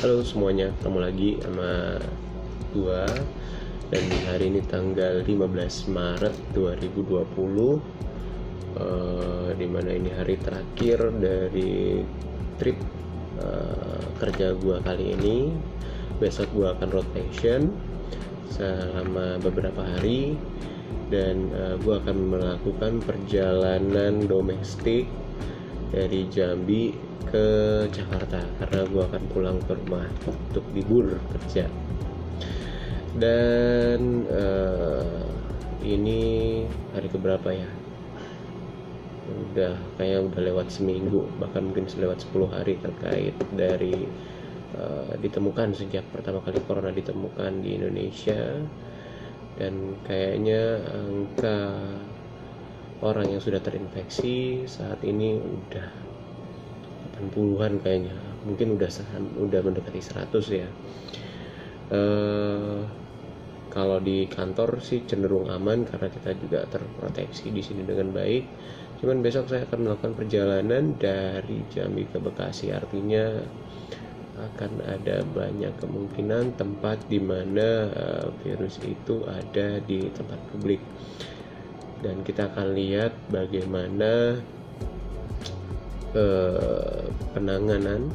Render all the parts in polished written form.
Halo semuanya, ketemu lagi sama gua. Dan hari ini tanggal 15 Maret 2020, dimana ini hari terakhir dari trip kerja gua kali ini. Besok gua akan rotation selama beberapa hari, dan gua akan melakukan perjalanan domestik dari Jambi ke Jakarta karena gue akan pulang ke rumah untuk libur kerja. Dan ini hari keberapa ya? Kayaknya udah lewat seminggu, bahkan mungkin lewat 10 hari terkait dari ditemukan sejak pertama kali corona ditemukan di Indonesia. Dan kayaknya angka orang yang sudah terinfeksi saat ini udah 80-an kayaknya, mungkin udah mendekati 100 ya. Kalau di kantor sih cenderung aman karena kita juga terproteksi di sini dengan baik. Cuman besok saya akan melakukan perjalanan dari Jambi ke Bekasi, artinya akan ada banyak kemungkinan tempat di mana virus itu ada di tempat publik. Dan kita akan lihat bagaimana penanganan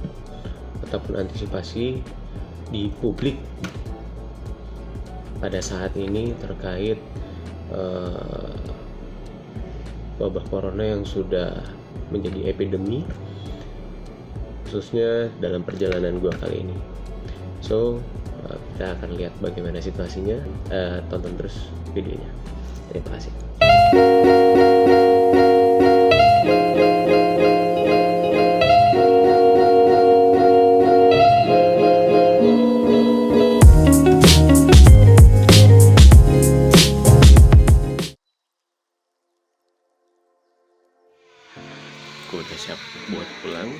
ataupun antisipasi di publik pada saat ini terkait wabah corona yang sudah menjadi epidemi, khususnya dalam perjalanan gua kali ini. So kita akan lihat bagaimana situasinya. Tonton terus videonya. Terima kasih. Gue udah siap buat pulang.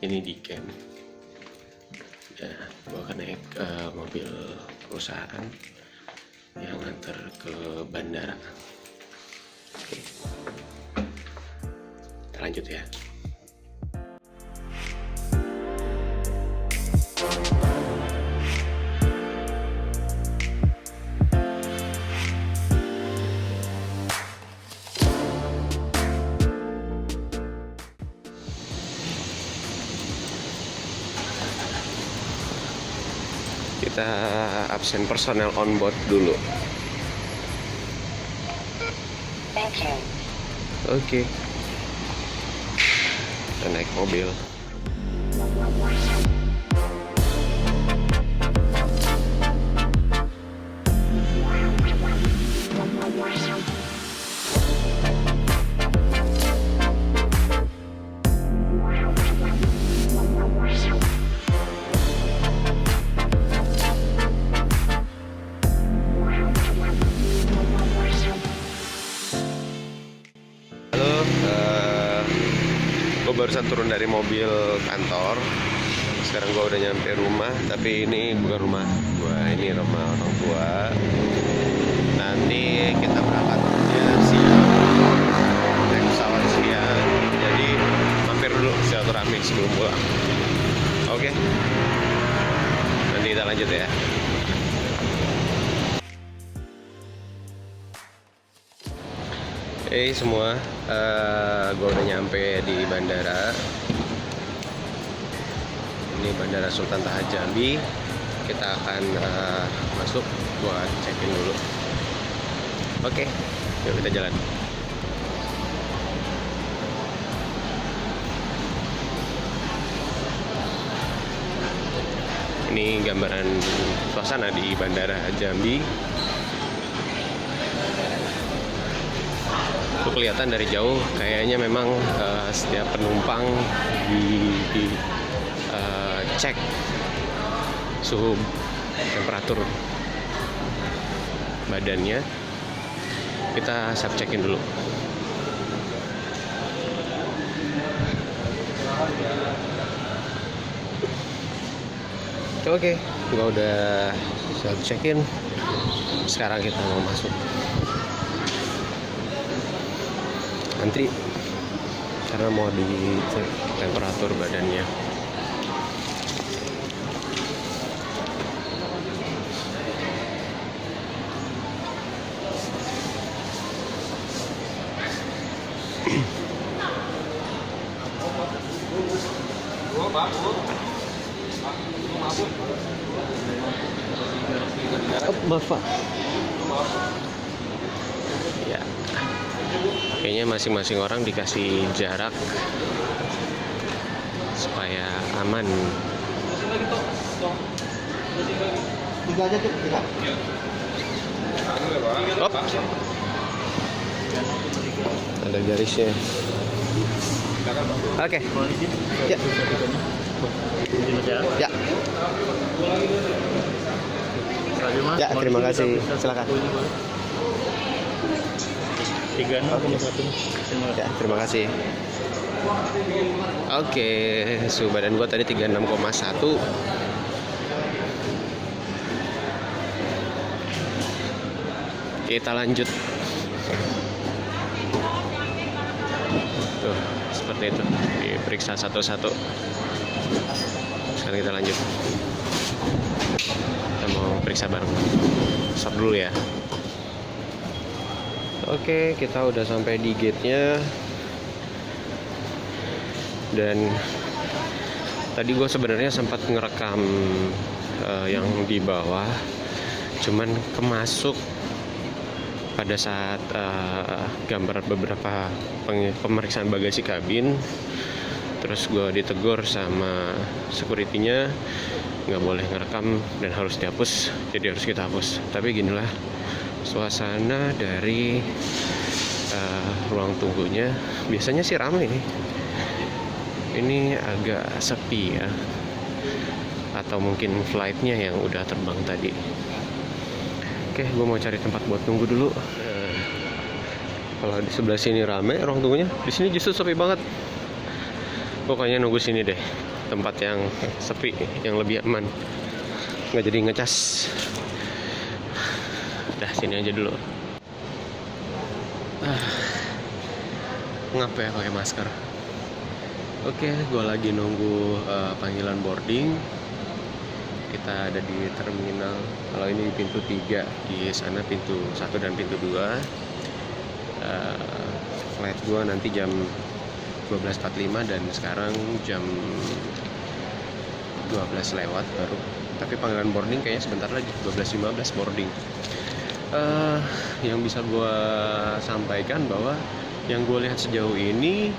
Ini di camp ya, gue akan naik mobil perusahaan yang nganter ke bandara. Oke, kita lanjut ya. Kita absen personel on board dulu. Oke. Kita naik mobil. Gue barusan turun dari mobil kantor. Sekarang gue udah nyampe rumah, tapi ini bukan rumah gue, ini rumah orang tua. Nanti kita berangkatnya siang, naik pesawat siang. Jadi mampir dulu silaturahmi sebelum pulang. Oke, nanti kita lanjut ya. Hey semua, gue udah nyampe di bandara. Ini Bandara Sultan Toha Jambi. Kita akan masuk buat check-in dulu. Oke, yuk kita jalan. Ini gambaran suasana di Bandara Jambi. Itu kelihatan dari jauh, kayaknya memang setiap penumpang di cek suhu temperatur badannya. Kita self check-in dulu. Oke, gua udah self check-in. Sekarang kita mau masuk. Antri karena mau dicek temperatur badannya. Maaf Pak. Ya, kayaknya masing-masing orang dikasih jarak supaya aman. Tiga aja tuh, tiga. Op. Ada garisnya. Oke. Ya. Ya. Ya, terima kasih. Silakan. 36,1. Ya, terima kasih. Oke, suhu badan gua tadi 36,1. Kita lanjut. Tuh, seperti itu. Diperiksa satu-satu. Sekarang kita lanjut. Kita mau periksa bareng. Stop dulu ya. Oke, kita udah sampai di gate-nya. Dan tadi gue sebenarnya sempat ngerekam yang di bawah, cuman kemasuk pada saat gambar beberapa pemeriksaan bagasi kabin. Terus gue ditegur sama security-nya, nggak boleh ngerekam dan harus dihapus, jadi harus kita hapus. Tapi ginilah suasana dari ruang tunggunya. Biasanya sih ramai nih, ini agak sepi ya, atau mungkin flightnya yang udah terbang tadi. Oke, gue mau cari tempat buat tunggu dulu. Kalau di sebelah sini rame ruang tunggunya, di sini justru sepi banget. Pokoknya nunggu sini deh, tempat yang sepi, yang lebih aman, nggak jadi ngecas. Udah sini aja dulu. Ngapa ya pakai masker? Oke, gue lagi nunggu panggilan boarding. Kita ada di terminal. Kalau ini pintu 3, di sana pintu 1 dan pintu 2. Flight gue nanti jam 12.45 dan sekarang jam 12 lewat baru. Tapi panggilan boarding kayaknya sebentar lagi, 12.15 boarding. Yang bisa gue sampaikan bahwa yang gue lihat sejauh ini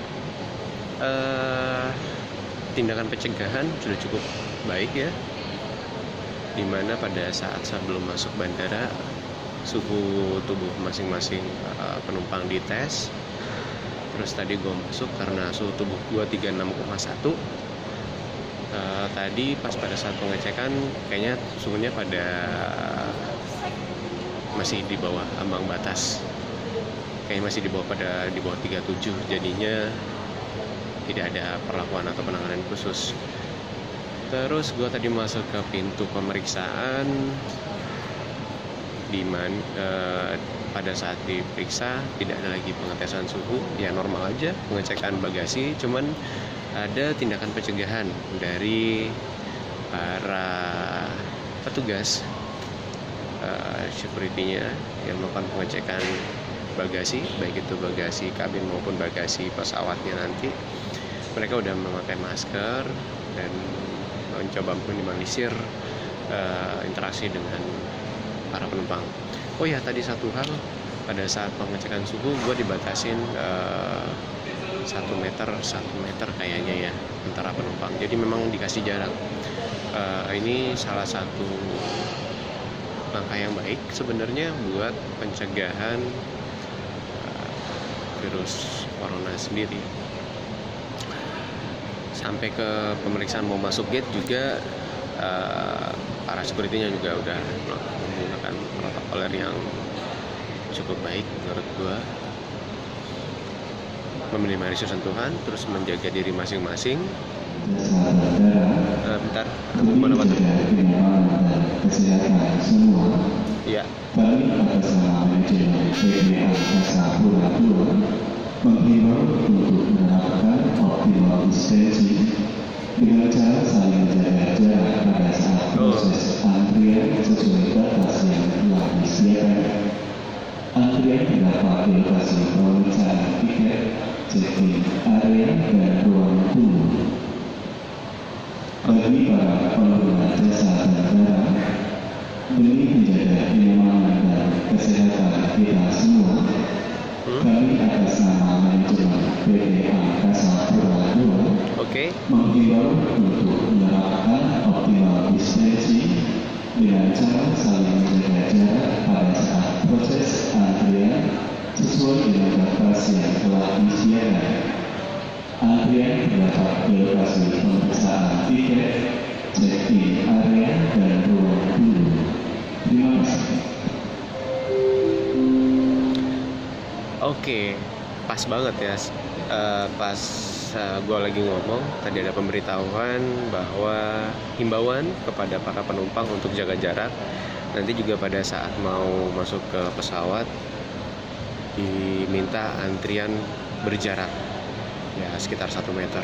tindakan pencegahan sudah cukup baik ya, dimana pada saat sebelum masuk bandara suhu tubuh masing-masing penumpang dites. Terus tadi gue masuk karena suhu tubuh gue 36,1. Tadi pas pada saat pengecekan kayaknya suhunya pada masih di bawah ambang batas, kayaknya masih di bawah 37, jadinya tidak ada perlakuan atau penanganan khusus. Terus gue tadi masuk ke pintu pemeriksaan, pada saat diperiksa tidak ada lagi pengetesan suhu, ya normal aja pengecekan bagasi, cuman ada tindakan pencegahan dari para petugas security-nya yang melakukan pengecekan bagasi, baik itu bagasi kabin maupun bagasi pesawatnya nanti. Mereka udah memakai masker dan mencoba minimalisir interaksi dengan para penumpang. Oh ya, tadi satu hal, pada saat pengecekan suhu gue dibatasin 1 meter kayaknya ya antara penumpang. Jadi memang dikasih jarak. Ini salah satu langkah yang baik sebenarnya buat pencegahan virus corona sendiri. Sampai ke pemeriksaan mau masuk gate juga para security-nya juga udah menggunakan protokol yang cukup baik menurut gua, meminimalisir sentuhan, terus menjaga diri masing-masing. Bentar, mana tuh? Ya. Menghimbau untuk menerapkan optimal distancing dengan cara saling jaga jarak pada saat proses antrian sesuai batas yang telah disediakan. Antrian dapat di lokasi pemeriksaan tiket, check-in area, dan ruang tunggu. kita semua, kami atas nama manajemen PT Angkasa Pura II Oke. menghimbau untuk menerapkan optimal distancing dengan cara saling menjaga jarak pada saat proses antrian sesuai dengan batas yang telah disediakan. Antrian terdapat di lokasi pemeriksaan tiket, check-in area, dan ruang tunggu. Terima kasih. Oke, pas banget ya. Pas gue lagi ngomong, tadi ada pemberitahuan bahwa himbauan kepada para penumpang untuk jaga jarak. Nanti juga pada saat mau masuk ke pesawat diminta antrian berjarak ya sekitar 1 meter.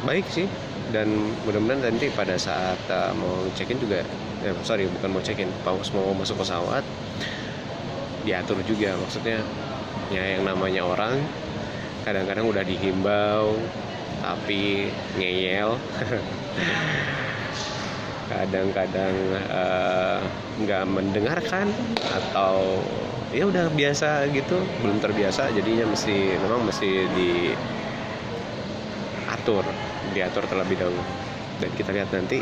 Baik sih, dan mudah-mudahan nanti pada saat mau check-in juga, bukan mau check-in, mau masuk pesawat diatur juga. Maksudnya ya yang namanya orang kadang-kadang udah dihimbau tapi ngeyel kadang-kadang nggak mendengarkan atau ya udah biasa gitu, belum terbiasa, jadinya memang mesti diatur terlebih dahulu. Dan kita lihat nanti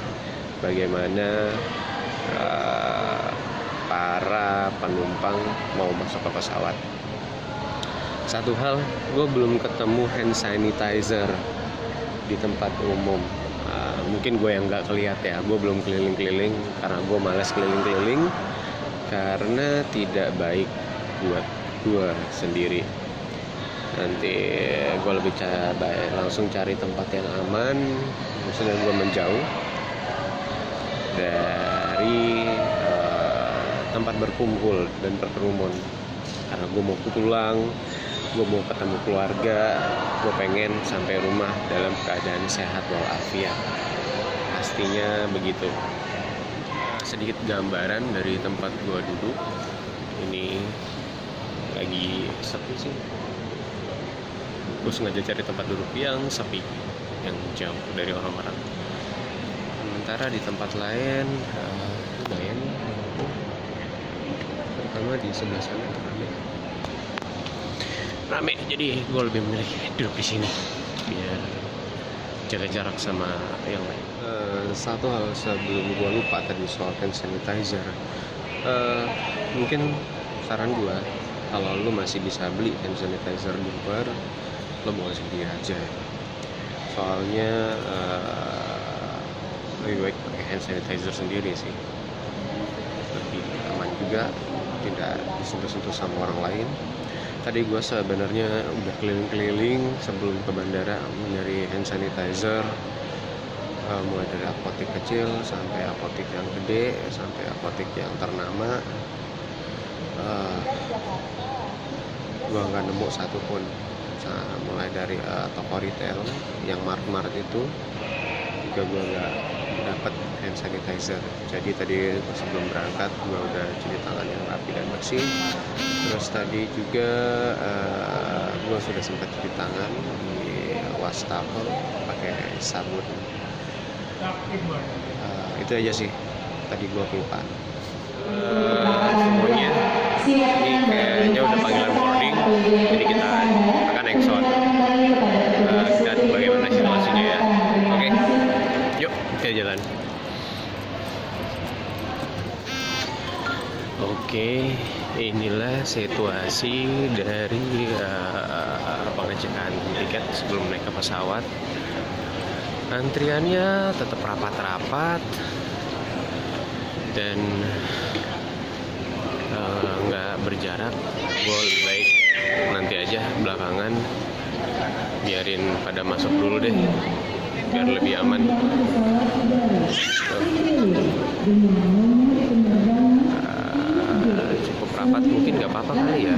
bagaimana para penumpang mau masuk ke pesawat. Satu hal, gue belum ketemu hand sanitizer di tempat umum. Mungkin gue yang nggak kelihat ya, gue belum keliling-keliling karena gue malas keliling-keliling karena tidak baik buat gue sendiri. Nanti gue lebih langsung cari tempat yang aman, maksudnya gue menjauh dari tempat berkumpul dan berkerumun, karena gue mau pulang, gue mau ketemu keluarga, gue pengen sampai rumah dalam keadaan sehat walafiat. Pastinya begitu. Sedikit gambaran dari tempat gue duduk. Ini lagi sepi sih. Gue sengaja cari tempat duduk yang sepi, yang jauh dari orang-orang. Sementara di tempat lain lumayan, terutama di sebelah sana rame. Jadi gue lebih memilih duduk di sini biar jaga jarak sama yang lain. Satu hal sebelum gue lupa tadi soal hand sanitizer, mungkin saran gue, kalau lu masih bisa beli hand sanitizer di luar, lo boleh sendiri aja. Soalnya lebih baik pakai hand sanitizer sendiri sih, lebih aman juga, tidak disentuh-sentuh sama orang lain. Tadi gue sebenarnya udah keliling-keliling sebelum ke bandara mencari hand sanitizer, mulai dari apotek kecil sampai apotek yang gede sampai apotek yang ternama. Gue nggak nemu satupun, mulai dari toko retail yang mart itu juga gue nggak dapat hand sanitizer. Jadi tadi sebelum berangkat gue udah cuci tangan yang rapi dan bersih. Terus tadi juga gue sudah sempat cuci tangan di wastafel pakai sabun. Itu aja sih tadi gue kelupaan. Semuanya ini kayaknya udah panggilan boarding, jadi kita akan naik pesawat. Kita lihat bagaimana situasinya ya. Oke, yuk kita jalan. Oke, inilah situasi dari pengecekan tiket sebelum naik ke pesawat. Antriannya tetap rapat-rapat dan nggak berjarak. Gue lebih baik nanti aja belakangan, biarin pada masuk dulu deh biar lebih aman. Cukup rapat mungkin nggak apa-apa kali ya,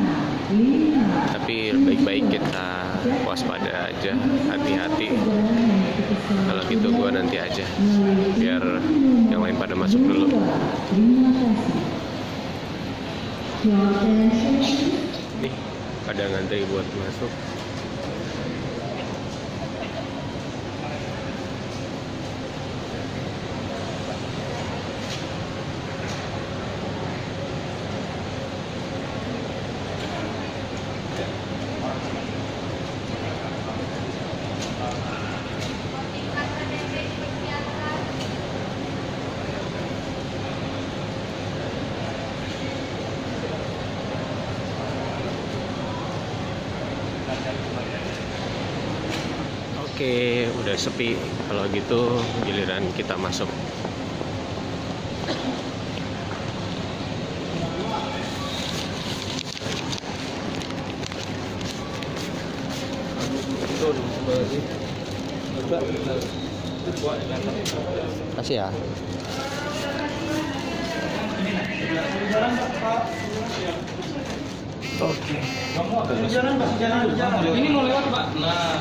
tapi baik-baik kita waspada aja, hati-hati. Kalau gitu gue nanti aja biar yang lain pada masuk dulu. Nih pada ngantri buat masuk. Oke, udah sepi. Kalau gitu giliran kita masuk. Kasih ya. Oke. Ini mau lewat Pak. Nah,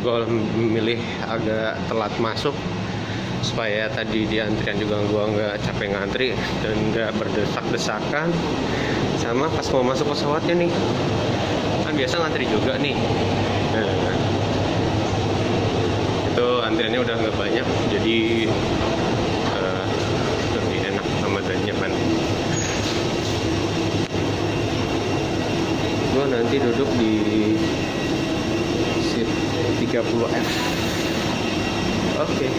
Gue memilih agak telat masuk supaya tadi di antrian juga gue nggak capek ngantri dan nggak berdesak-desakan. Sama pas mau masuk pesawatnya nih, kan biasa ngantri juga nih. Nah, itu antriannya udah nggak banyak, jadi lebih enak sama dan nyaman. Gue nanti duduk di seat 30F. Oke.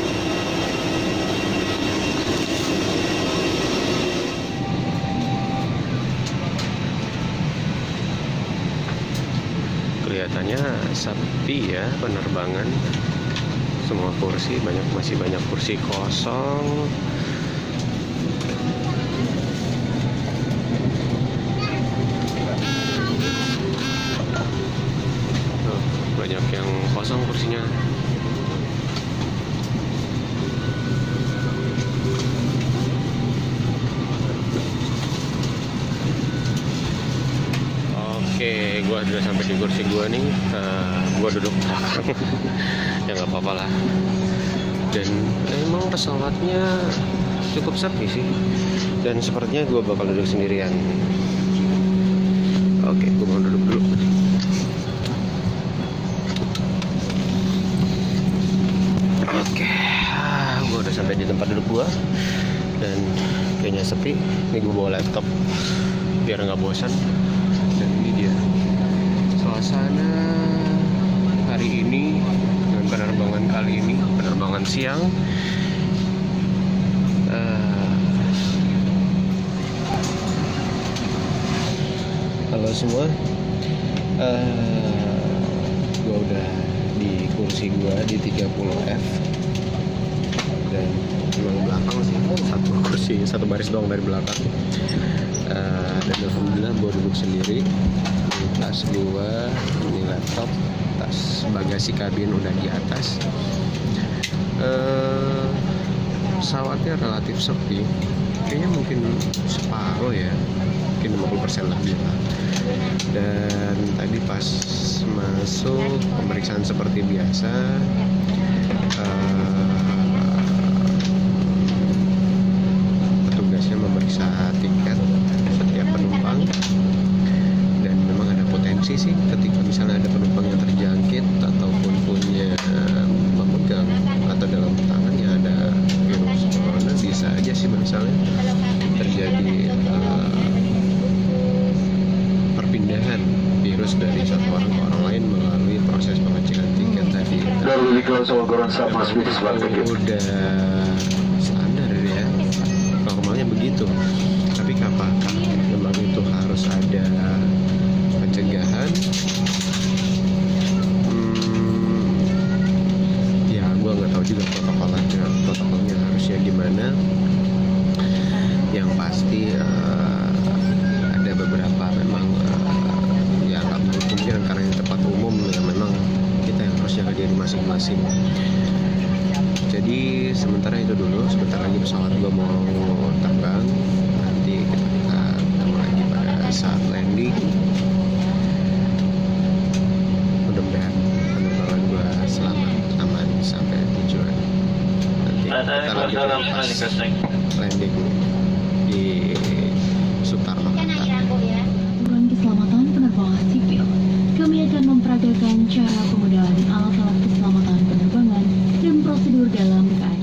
Kelihatannya sepi ya penerbangan. Semua kursi masih banyak kursi kosong. Banyak yang kosong kursinya. Oke, gue udah sampai di kursi gue nih. Gue duduk belakang. Ya nggak apa-apa lah. Dan emang pesawatnya cukup sepi sih. Dan sepertinya gue bakal duduk sendirian. Oke, gue mau duduk dulu. Oke, gue udah sampai di tempat duduk gue. Dan kayaknya sepi. Ini gue bawa laptop biar nggak bosan. Dan ini dia suasana hari ini dengan penerbangan kali ini, penerbangan siang. Halo semua, gue udah di kursi gue di 30F dan emang belakang sih, satu baris doang dari belakang. Dan alhamdulillah gue duduk sendiri. Ini tas gue, ini laptop, tas bagasi kabin udah di atas. Pesawatnya relatif sepi, kayaknya mungkin separuh ya, mungkin 50% lebih lah. Dan tadi pas masuk pemeriksaan seperti biasa, petugasnya memeriksa tiket setiap penumpang. Dan memang ada potensi sih ketika misalnya ada penumpang yang terjangkit ataupun punya memegang atau dalam tangannya ada virus corona, bisa aja sih misalnya terjadi perpindahan virus dari satu orang ke orang lain melalui proses pengecekan tiket tadi. Udah standar ya, normalnya begitu. Tapi apakah memang itu harus ada pencegahan? Ya gue nggak tahu juga protokolnya harusnya gimana. Yang pasti ada beberapa memang ya nggak mungkin karena ini tempat umum ya, memang kita yang harus jaga diri masing-masing. Jadi sementara itu dulu, sebentar lagi pesawat gue mau terbang. Nanti kita ketemu lagi pada saat landing. Mudah-mudahan penerbangan gue selamat, aman sampai tujuan. Nanti kita lanjut pas landing di Soekarno Hatta. Aturan keselamatan penerbangan sipil, kami akan memperagakan cara penggunaan alat-alat keselamatan penerbangan dan prosedur dalam keadaan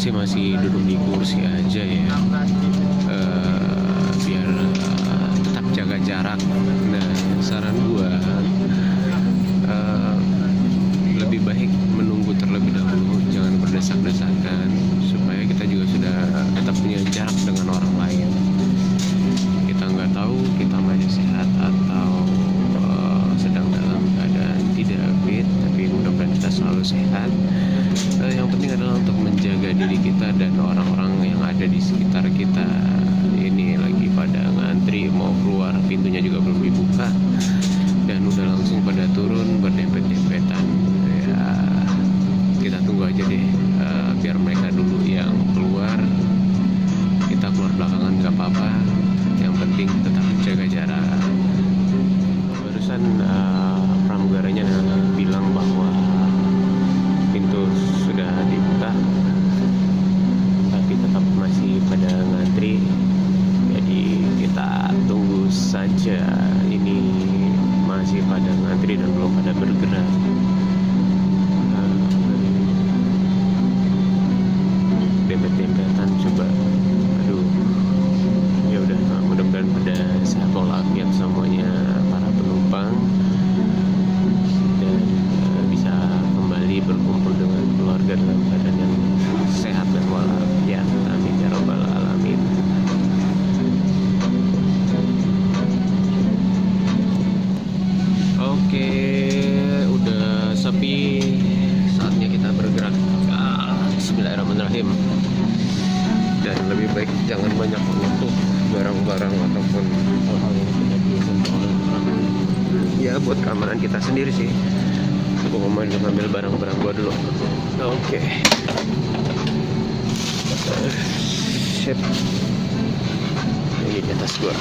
sih masih duduk di kursi aja ya, biar tetap jaga jarak. Nah, saran gua lebih baik menunggu terlebih dahulu, jangan berdesak-desakan, supaya kita juga sudah tetap punya jarak dengan orang lain. Kita nggak tahu kita masih sehat atau sedang dalam keadaan tidak fit, tapi mudah-mudahan kita selalu sehat. Yang penting adalah untuk menjaga diri kita dan orang-orang yang ada di sekitar kita. Ini lagi pada ngantri mau keluar, pintunya juga belum dibuka dan udah langsung pada turun berdempet-dempetan. Ya, kita tunggu aja deh, biar mereka dulu yang keluar, kita keluar belakangan nggak apa-apa. Yang penting tetap jaga jarak. Barusan pramugaranya bilang bahwa pintu sudah dibuka, tapi tetap masih pada ngantri. Jadi kita tunggu saja. Ini masih pada ngantri dan belum pada bergerak. Dempet-dempetan coba. Aduh. Ya udah, mudah-mudahan pada sehat walafiat semuanya para penumpang dan bisa kembali berkumpul dengan keluarga dalam keadaan yang sehat dan walafiat. Amin ya rabbal alamin. Oke, udah sepi, saatnya kita bergerak. Bismillahirrahmanirrahim. Dan lebih baik jangan banyak menyentuh barang-barang ataupun hal-hal yang tidak disentuh oleh orang. Ya buat keamanan kita sendiri sih. Aku mau ngambil barang-barang gua dulu. Oke. Sip. Ini di atas gua.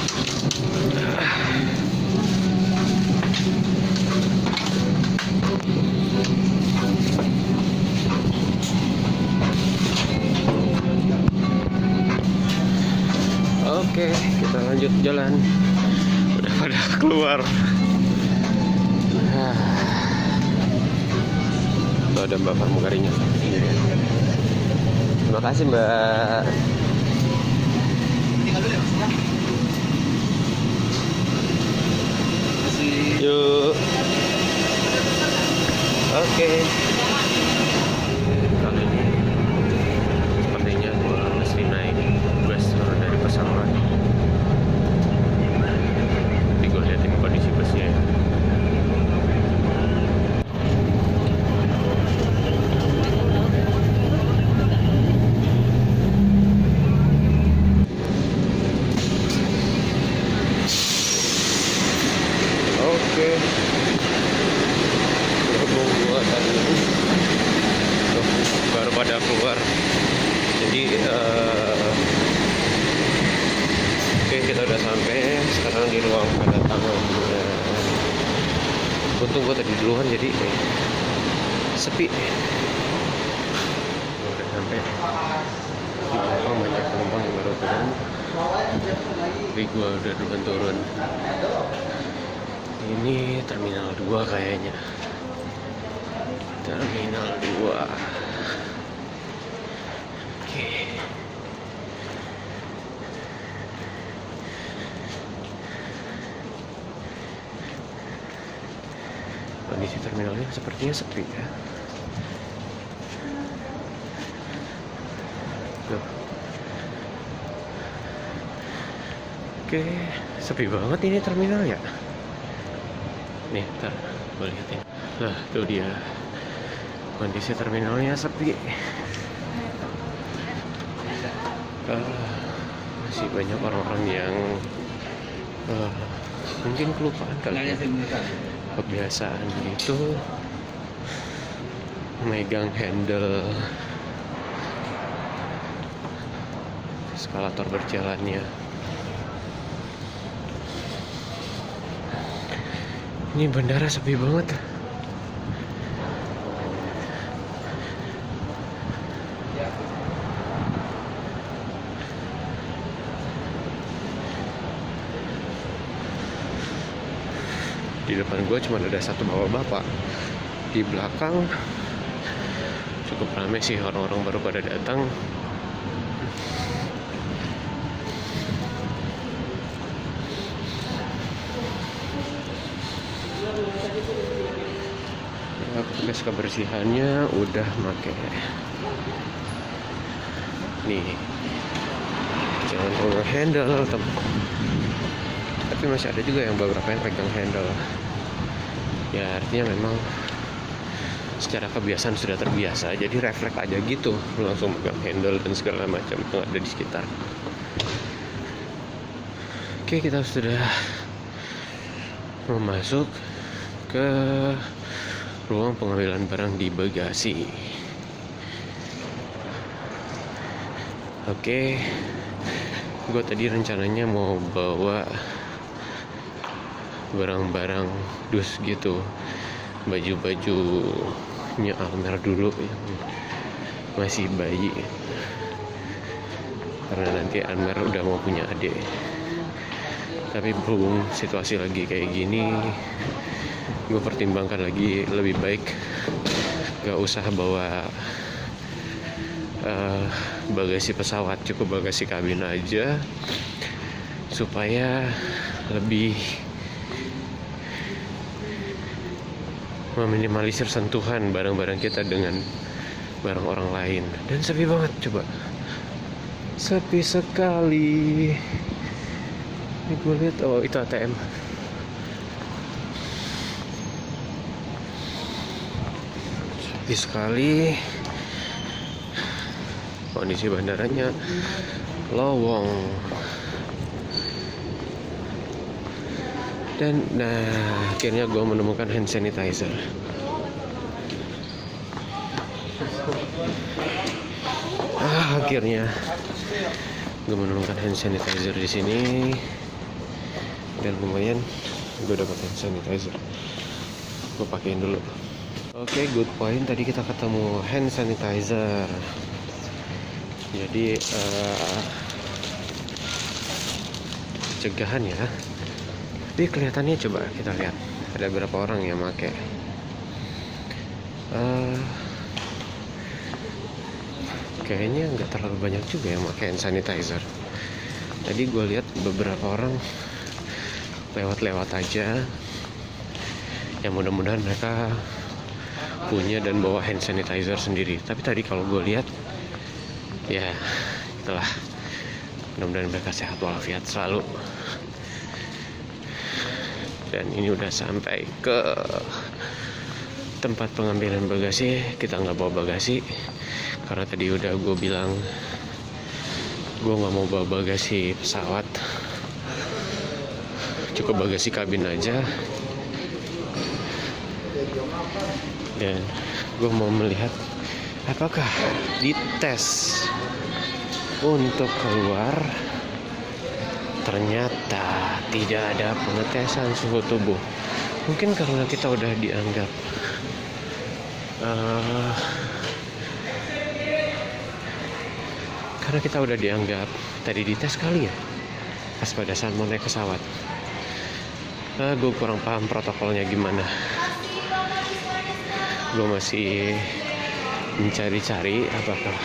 Oke, kita lanjut jalan. Udah pada keluar. Tuh ada Mbak pramugarinya. Terima kasih Mbak. Yuk. Oke. Kali ini sepertinya gua mesti naik bus dari pesawat. Nanti gua liatin kondisi busnya. Oke. Berhubung gua tadi baru pada keluar, jadi oke, kita udah sampai sekarang di ruang kedatangan. Untung gua tadi duluan jadi sepi. Gua udah sampai di belakang, banyak penumpang yang baru turun, tapi gua udah duluan turun. Ini terminal 2 kayaknya. Terminal 2. Oke. Kondisi terminalnya sepertinya sepi ya. Tuh. Oke, sepi banget ini terminal ya. Nih, ntar gue liatin. Lah, tuh dia. Kondisi terminalnya sepi. Masih banyak orang-orang yang mungkin kelupaan kali ya. Kebiasaan itu megang handle eskalator berjalannya. Ini bandara sepi banget. Di depan gue cuma ada satu bapak-bapak. Di belakang cukup ramai sih, orang-orang baru pada datang. Ya, petugas kebersihannya udah make nih, jangan pegang handle tapi masih ada juga yang beberapa yang pegang handle. Ya artinya memang secara kebiasaan sudah terbiasa, jadi refleks aja gitu langsung pegang handle dan segala macam yang ada di sekitar. Oke, kita sudah mau masuk ke ruang pengambilan barang di bagasi. Oke, gue tadi rencananya mau bawa barang-barang dus gitu, baju-bajunya Almer dulu yang masih bayi, karena nanti Almer udah mau punya adik. Tapi berhubung situasi lagi kayak gini, gue pertimbangkan lagi, lebih baik gak usah bawa bagasi pesawat, cukup bagasi kabin aja supaya lebih meminimalisir sentuhan barang-barang kita dengan barang orang lain. Dan sepi banget, coba sepi sekali. Ini gue lihat, oh itu ATM. Sepi sekali. Kondisi bandaranya lowong. Dan akhirnya gue menemukan hand sanitizer. Akhirnya gue menemukan hand sanitizer di sini. Dan lumayan, gue dapat hand sanitizer. Gue pakein dulu. Oke, good point. Tadi kita ketemu hand sanitizer. Jadi cegahan ya. Tapi kelihatannya, coba kita lihat ada berapa orang yang pakai. Kayaknya nggak terlalu banyak juga yang pakai hand sanitizer. Tadi gue lihat beberapa orang lewat-lewat aja. Ya mudah-mudahan mereka punya dan bawa hand sanitizer sendiri. Tapi tadi kalau gue lihat, ya itulah, mudah-mudahan mereka sehat walafiat selalu. Dan ini udah sampai ke tempat pengambilan bagasi. Kita nggak bawa bagasi karena tadi udah gue bilang gue nggak mau bawa bagasi pesawat, cukup bagasi kabin aja. Dan gue mau melihat apakah dites untuk keluar. Ternyata tidak ada pengetesan suhu tubuh. Mungkin karena kita udah dianggap tadi dites kali ya, pas pada saat mau naik pesawat. Gue kurang paham protokolnya gimana. Gue masih mencari-cari apakah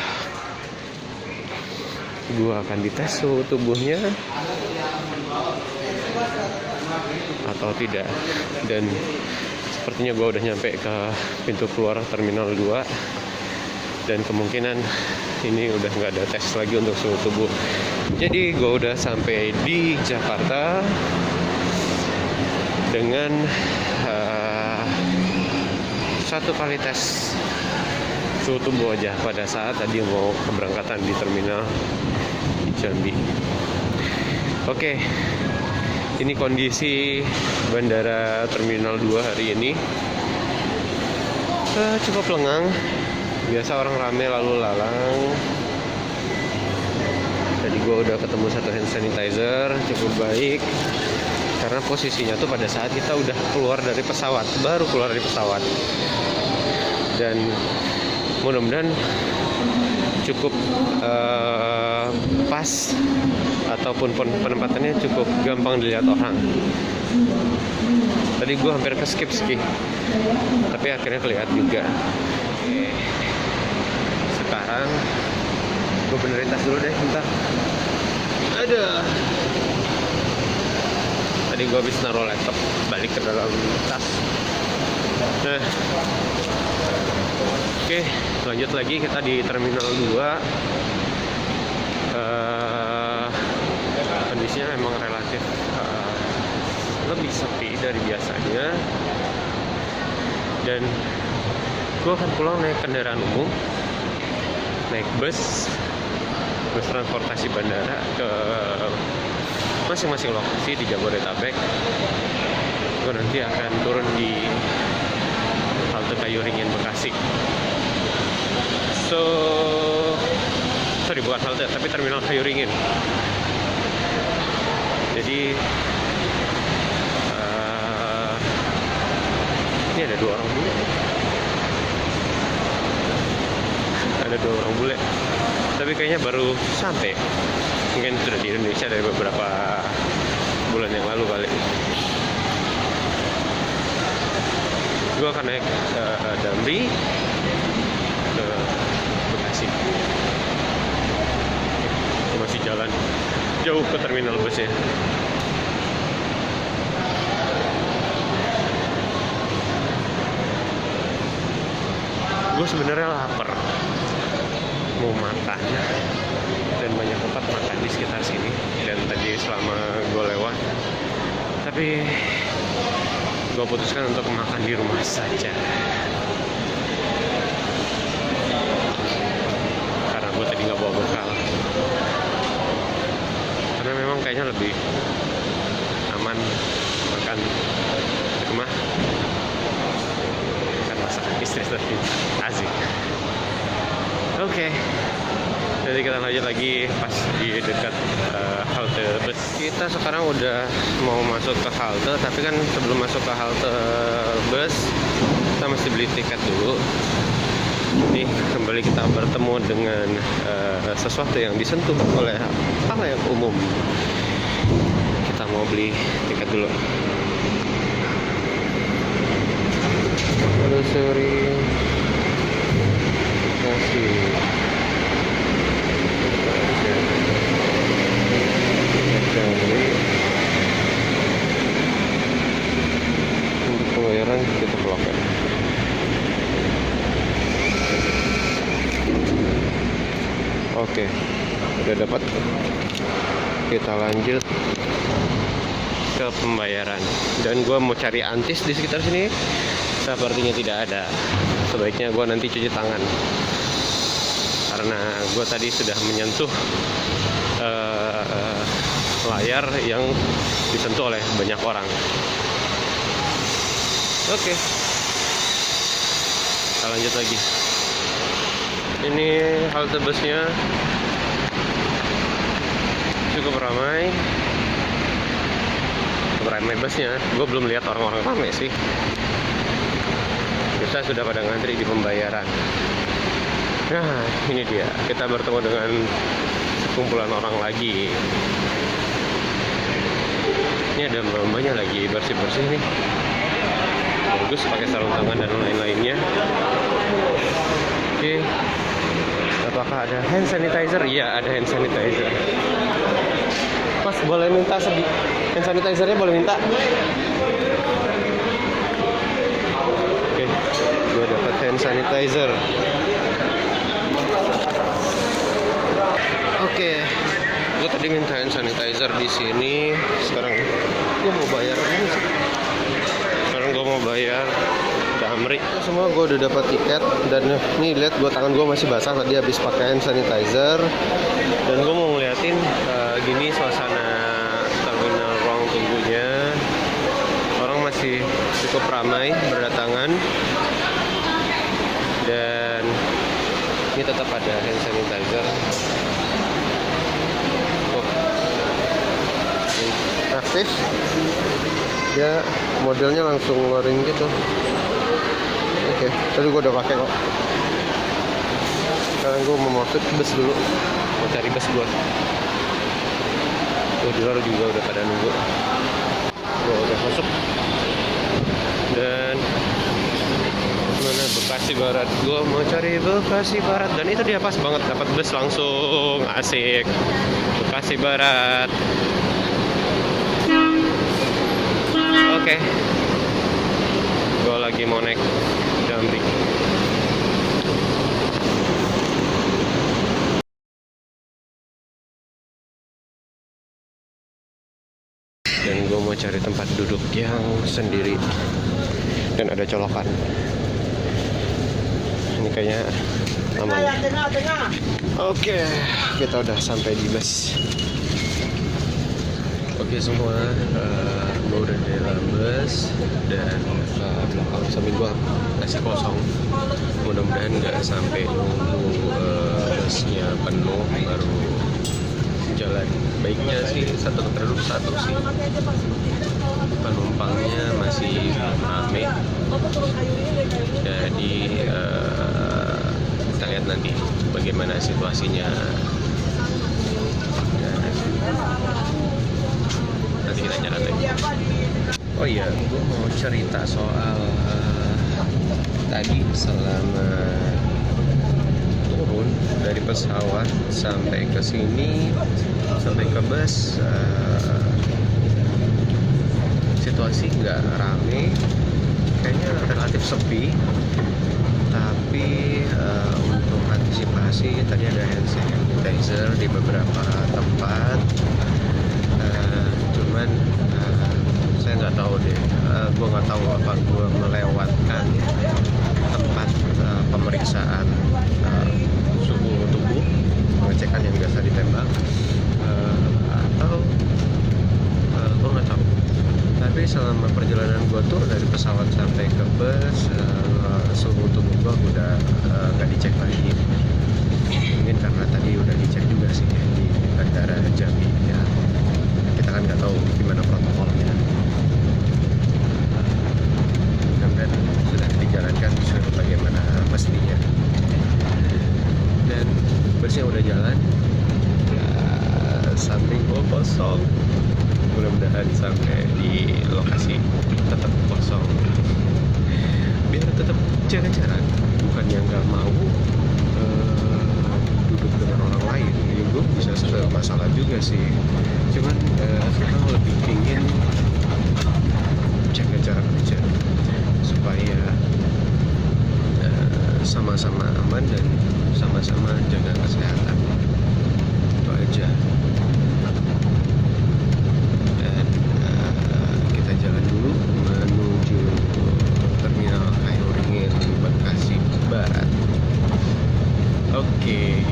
gue akan dites suhu tubuhnya atau tidak. Dan sepertinya gue udah nyampe ke pintu keluar Terminal 2, dan kemungkinan ini udah nggak ada tes lagi untuk suhu tubuh. Jadi gue udah sampai di Jakarta dengan 1 kali tes suhu tubuh aja pada saat tadi mau keberangkatan di terminal Jambi. Oke, ini kondisi Bandara Terminal 2 hari ini. Cukup lengang. Biasa orang rame lalu lalang. Tadi gue udah ketemu 1 hand sanitizer, cukup baik. Karena posisinya tuh pada saat kita udah keluar dari pesawat, baru keluar dari pesawat. Dan mudah-mudahan cukup pas, ataupun penempatannya cukup gampang dilihat orang. Tadi gue hampir ke skip, tapi akhirnya kelihatan juga. sekarang gue benerin tas dulu deh bentar. Ada. Tadi gue habis naruh laptop balik ke dalam tas. Nah, oke, lanjut lagi kita di Terminal 2. Kondisinya memang relatif lebih sepi dari biasanya, dan gue akan pulang naik kendaraan umum, naik bus transportasi bandara ke masing-masing lokasi di Jabodetabek. Gue nanti akan turun di halte Kayuringin Bekasi. Sorry, bukan halte tapi terminal Kayuringin. Jadi ini ada dua orang bule, tapi kayaknya baru sampai, mungkin sudah di Indonesia dari beberapa bulan yang lalu kali. Gue akan naik Damri ke Bekasi. Masih jalan jauh ke terminal busnya. Gue sebenarnya lapar, mau makan, dan banyak tempat makan di sekitar sini. Dan tadi selama gue lewat, tapi gue putuskan untuk makan di rumah saja, karena gue tadi nggak bawa bekal. Karena memang kayaknya lebih aman makan di rumah. Istri asik. Oke. Jadi kita lanjut lagi pas di dekat halte bus. Kita sekarang udah mau masuk ke halte, tapi kan sebelum masuk ke halte bus kita mesti beli tiket dulu. Nih kembali kita bertemu dengan sesuatu yang disentuh oleh hal yang umum. Kita mau beli tiket dulu. Telusuri kasih untuk pembayaran kita loket. Oke, udah dapat. Kita lanjut ke pembayaran, dan gue mau cari antis di sekitar sini. Sepertinya tidak ada. Sebaiknya gue nanti cuci tangan, karena gue tadi sudah menyentuh layar yang disentuh oleh banyak orang. Oke, kita lanjut lagi. Ini halte busnya cukup ramai. Busnya, gue belum lihat orang-orang ramai sih. Kita sudah pada ngantri di pembayaran. Nah, ini dia. Kita bertemu dengan sekumpulan orang lagi. Ini ada mbak-mbaknya lagi bersih-bersih nih. Bagus, pakai sarung tangan dan lain-lainnya. Oke. Apakah ada hand sanitizer? Iya, ada hand sanitizer. Mas, boleh minta hand sanitizernya, boleh minta? Oke, gue dapat hand sanitizer. Oke, gue tadi minta hand sanitizer di sini. Sekarang gue mau bayar ini sih. Sekarang gue mau bayar Damri. Semua gue udah dapat tiket, dan nih lihat gue, tangan gue masih basah tadi habis pakai hand sanitizer. Dan gue mau ngeliatin gini suasana terminal ruang tunggunya. Orang masih cukup ramai berdatangan, dan ini tetap ada hand sanitizer. Aktif, dia modelnya langsung ngeluarin gitu. Oke, tadi gue udah pakai kok. Sekarang gue mau masuk bus dulu, mau cari bus gue. Di luar juga udah pada nunggu. Gue udah masuk, dan mana Bekasi Barat. Gua mau cari Bekasi Barat dan itu dia pas banget dapat bus langsung, asik. Bekasi Barat. Oke. Gua lagi mau naik Damri. Dan gue mau cari tempat duduk yang sendiri dan ada colokan. Ini kayaknya aman. Oke, kita udah sampai di bus. Oke semua, gue udah di dalam bus dan belakang samping gue masih kosong. Mudah-mudahan nggak sampai nunggu busnya penuh baru jalan. Baiknya sih satu tempat duduk satu sih. Penumpangnya masih ramai. Jadi kita lihat nanti bagaimana situasinya. Nanti kita jalan lagi. Oh iya, gue mau cerita soal tadi selama turun dari pesawat sampai ke sini, sampai ke bus, situasi nggak rame, kayaknya relatif sepi. Tapi untuk antisipasi tadi ada hand sanitizer di beberapa tempat. Cuman saya nggak tahu deh, gue nggak tahu apa gue melewatkan tempat pemeriksaan suhu tubuh, pengecekan yang biasa ditembak, atau gue nggak tahu. Tapi selama perjalanan gue tuh dari pesawat sampai ke bus, suhu tubuh gue udah nggak dicek lagi. Mungkin karena tadi udah dicek juga sih di bandara Jambi ya. Kita kan nggak tahu gimana protokolnya. Dan sudah dijalankan sebagaimana mestinya. Dan busnya udah jalan. Ya, samping gue kosong. Mudah-mudahan sampai di lokasi tetap kosong. Biar tetap jaga jarak. Bukan yang nggak mau duduk dengan orang lain. Itu bisa masalah juga sih. Cuman sekarang lebih ingin jaga jarak aja supaya sama-sama aman dan sama-sama jaga kesehatan. Itu aja. Dan kita jalan dulu menuju terminal Kairingin Bekasi Barat. Oke.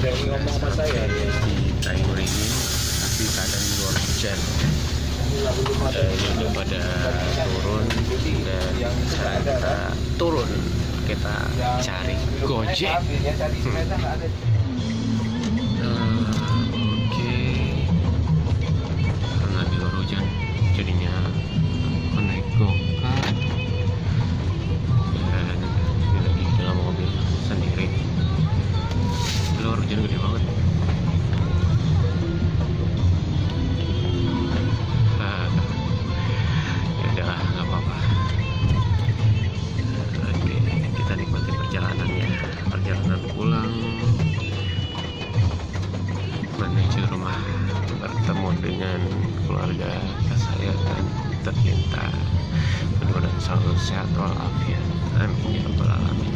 Jadi ngomong sama saya di Kairingin tapi keadaan di luar hujan. Udah pada turun dan sekarang kita turun, kita cari Gojek. Oke, karena di luar hujan jadinya naik Gokar dan ini lagi dalam mobil sendiri. Di luar hujan gede banget. Perjalanan pulang menuju rumah, bertemu dengan keluarga kesayangan tercinta, mudah-mudahan selalu sehat walafiat, amin ya rabbal alamin.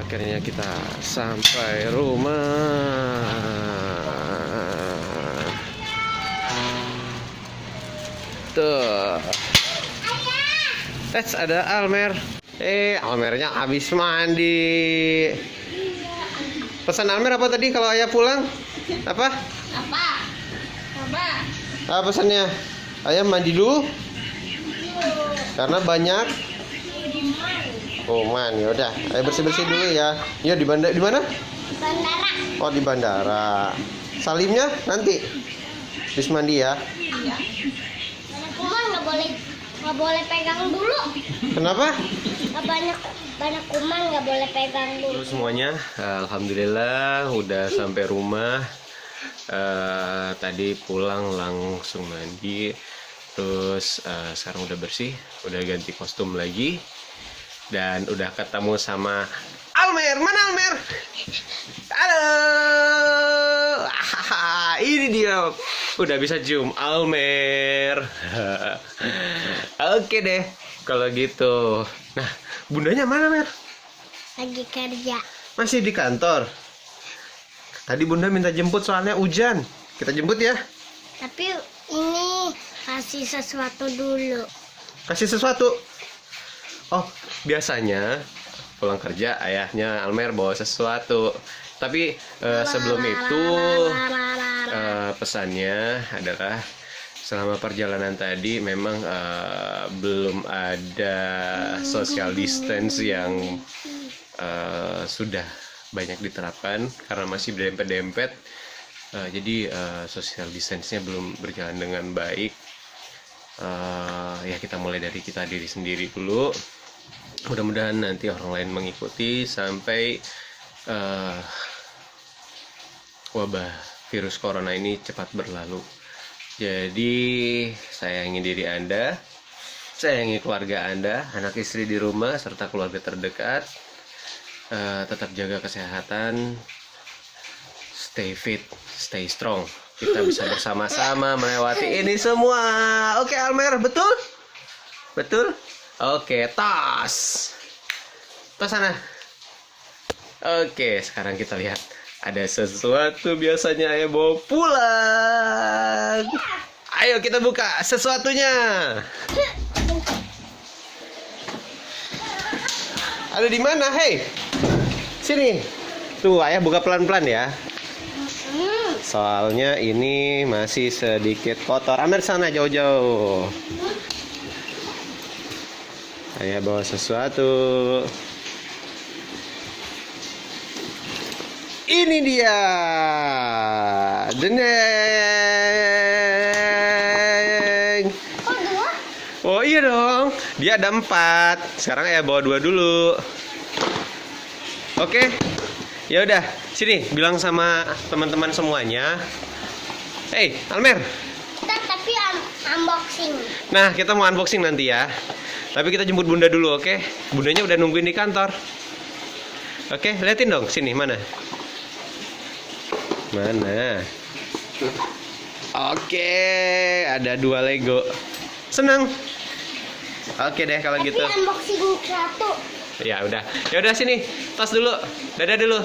Akhirnya kita sampai rumah. Tuh. Tes ada Almer. Almernya habis mandi. Pesan Almer apa tadi kalau ayah pulang? Apa? Pesannya? Ayah mandi dulu. Karena banyak. Oh man, yaudah, ayo bersih-bersih dulu ya. Yuk di mana? Bandara. Oh di bandara. Salimnya nanti. Habis mandi ya. Iya. Kuman nggak boleh pegang dulu. Kenapa? Banyak kuman nggak boleh pegang dulu. Halo semuanya, alhamdulillah udah sampai rumah. Tadi pulang langsung mandi, terus sekarang udah bersih, udah ganti kostum lagi, dan udah ketemu sama Almer. Mana Almer? Halo. Ini dia, udah bisa cium Almer. Oke deh, kalau gitu. Nah, bundanya mana Mer? Lagi kerja. Masih di kantor. Tadi bunda minta jemput soalnya hujan. Kita jemput ya. Tapi ini kasih sesuatu dulu. Kasih sesuatu. Oh, biasanya pulang kerja ayahnya Almer bawa sesuatu. Tapi sebelum itu pesannya adalah selama perjalanan tadi memang belum ada social distance yang sudah banyak diterapkan karena masih dempet-dempet. Jadi social distance-nya belum berjalan dengan baik. Ya kita mulai dari kita diri sendiri dulu. Mudah-mudahan nanti orang lain mengikuti sampai wabah virus corona ini cepat berlalu. Jadi sayangi diri Anda, sayangi keluarga Anda, anak istri di rumah serta keluarga terdekat. Tetap jaga kesehatan, stay fit, stay strong. Kita bisa bersama-sama melewati ini semua. Oke Almer, betul? Betul? Oke, tos sana. Oke, sekarang kita lihat. Ada sesuatu biasanya ayah bawa pulang. Ayo kita buka sesuatunya. Ada di mana? Hei, sini. Tuh, ayah buka pelan-pelan ya. Soalnya ini masih sedikit kotor. Amer sana jauh-jauh. Ayah bawa sesuatu. Ini dia. Deneng. Oh iya dong. Dia ada 4. Sekarang ayah bawa 2 dulu. Oke. Ya udah, sini bilang sama teman-teman semuanya. Hey, Almer. Tapi unboxing. Nah, kita mau unboxing nanti ya. Tapi kita jemput bunda dulu, oke? Bundanya udah nungguin di kantor. Oke, liatin dong sini mana? Mana? Oke, ada 2 Lego. Senang. Oke deh kalau gitu. Tapi unboxing 1. Ya udah sini, tas dulu, dadah dulu.